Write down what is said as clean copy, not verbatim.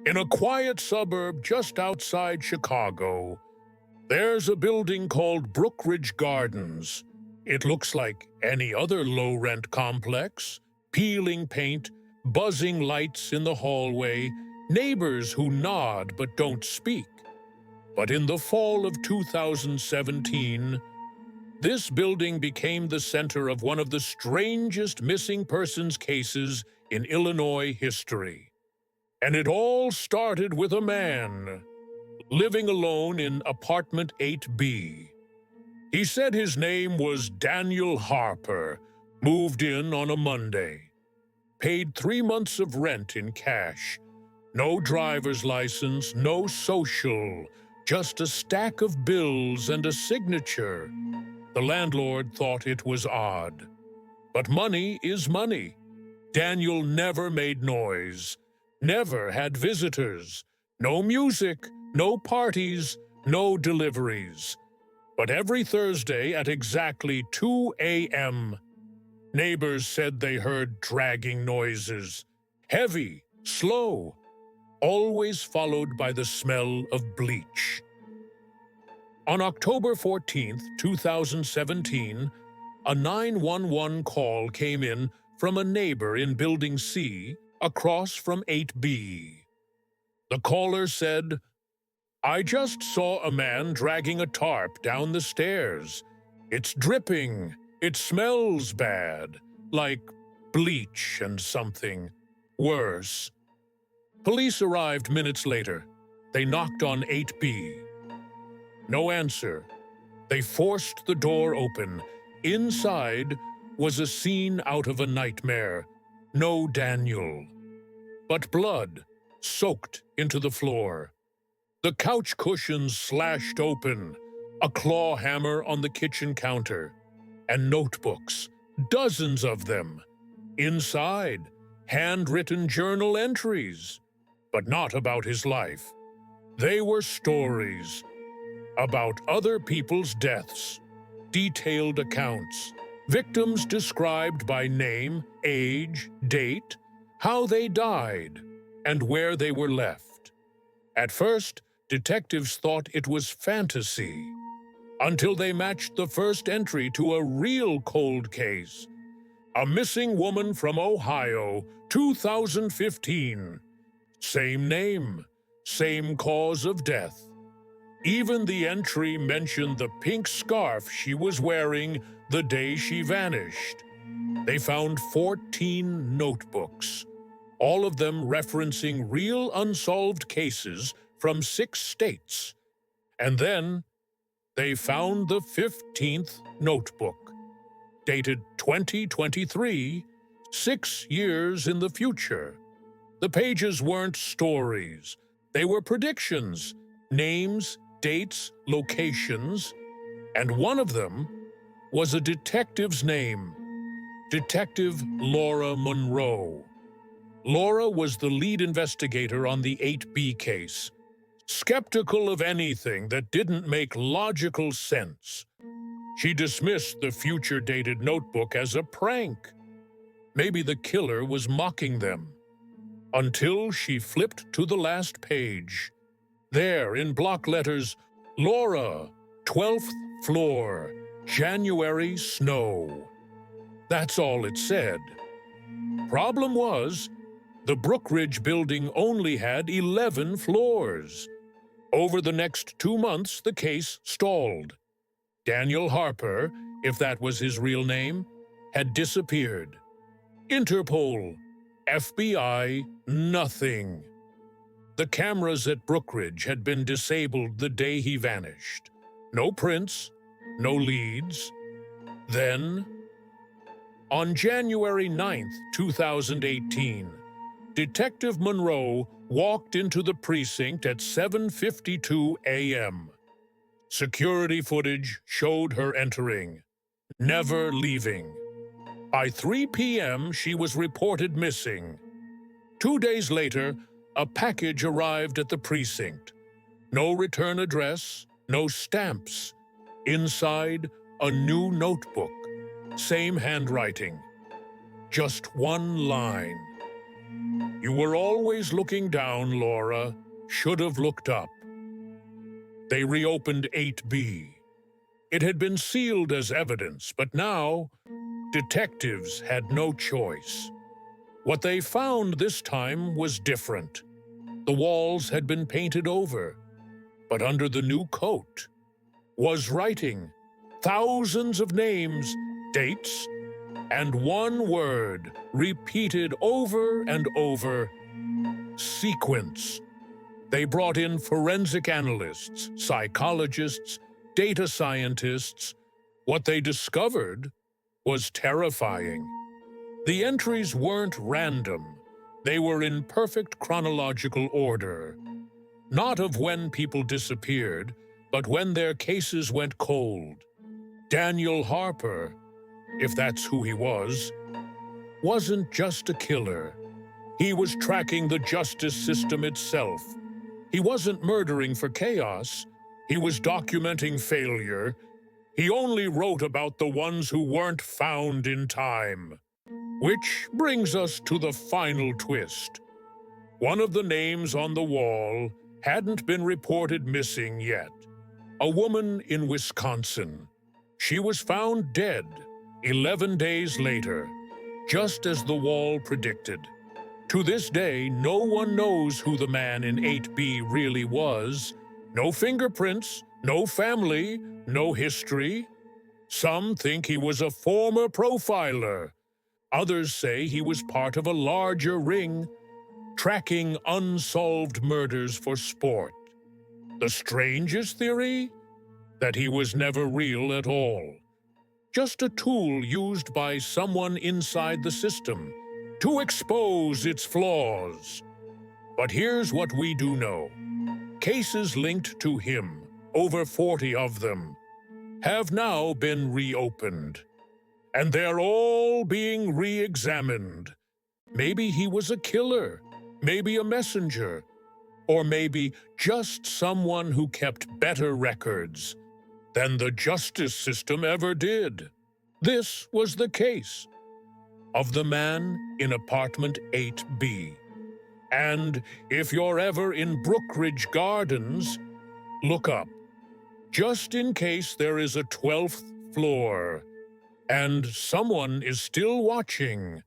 In a quiet suburb just outside Chicago, there's a building called Brookridge Gardens. It looks like any other low-rent complex. Peeling paint, buzzing lights in the hallway, neighbors who nod but don't speak. But in the fall of 2017, this building became the center of one of the strangest missing persons cases in Illinois history. And it all started with a man living alone in apartment 8B. He said his name was Daniel Harper, moved in on a Monday, paid 3 months of rent in cash, no driver's license, no social, just a stack of bills and a signature. The landlord thought it was odd. But money is money. Daniel never made noise, never had visitors, no music, no parties, no deliveries. But every Thursday at exactly 2 a.m., neighbors said they heard dragging noises, heavy, slow, always followed by the smell of bleach. On October 14, 2017, a 911 call came in from a neighbor in Building C, across from 8B. The caller said, "I just saw a man dragging a tarp down the stairs. It's dripping. It smells bad, like bleach and something worse." Police arrived minutes later. They knocked on 8B. No answer. They forced the door open. Inside was a scene out of a nightmare. No Daniel, but blood soaked into the floor. The couch cushions slashed open, a claw hammer on the kitchen counter, and notebooks, dozens of them. Inside, handwritten journal entries, but not about his life. They were stories about other people's deaths, detailed accounts, victims described by name, age, date, how they died, and where they were left. At first, detectives thought it was fantasy, until they matched the first entry to a real cold case. A missing woman from Ohio, 2015. Same name, same cause of death. Even the entry mentioned the pink scarf she was wearing the day she vanished. They found 14 notebooks, all of them referencing real unsolved cases from 6 states. And then they found the 15th notebook, dated 2023, 6 years in the future. The pages weren't stories. They were predictions, names, dates, locations, and one of them was a detective's name, Detective Laura Monroe. Laura was the lead investigator on the 8B case, skeptical of anything that didn't make logical sense. She dismissed the future-dated notebook as a prank. Maybe the killer was mocking them. Until she flipped to the last page. There, in block letters, Laura, 12th floor, January snow. That's all it said. Problem was, the Brookridge building only had 11 floors. Over the next 2 months, the case stalled. Daniel Harper, if that was his real name, had disappeared. Interpol, FBI, nothing. The cameras at Brookridge had been disabled the day he vanished. No prints, no leads. Then, on January 9th, 2018, Detective Monroe walked into the precinct at 7:52 a.m. Security footage showed her entering, never leaving. By 3 p.m., she was reported missing. 2 days later, a package arrived at the precinct. No return address, no stamps. Inside, a new notebook. Same handwriting. Just one line. You were always looking down, Laura. Should have looked up. They reopened 8B. It had been sealed as evidence, but now detectives had no choice. What they found this time was different. The walls had been painted over, but under the new coat was writing, thousands of names, dates, and one word repeated over and over: sequence. They brought in forensic analysts, psychologists, data scientists. What they discovered was terrifying. The entries weren't random. They were in perfect chronological order. Not of when people disappeared, but when their cases went cold. Daniel Harper, if that's who he was, wasn't just a killer. He was tracking the justice system itself. He wasn't murdering for chaos. He was documenting failure. He only wrote about the ones who weren't found in time. Which brings us to the final twist. One of the names on the wall hadn't been reported missing yet. A woman in Wisconsin. She was found dead 11 days later, just as the wall predicted. To this day, no one knows who the man in 8B really was. No fingerprints, no family, no history. Some think he was a former profiler. Others say he was part of a larger ring, tracking unsolved murders for sport. The strangest theory? That he was never real at all. Just a tool used by someone inside the system to expose its flaws. But here's what we do know. Cases linked to him, over 40 of them, have now been reopened. And they're all being re-examined. Maybe he was a killer, maybe a messenger, or maybe just someone who kept better records than the justice system ever did. This was the case of the man in apartment 8B. And if you're ever in Brookridge Gardens, look up, just in case there is a 12th floor and someone is still watching.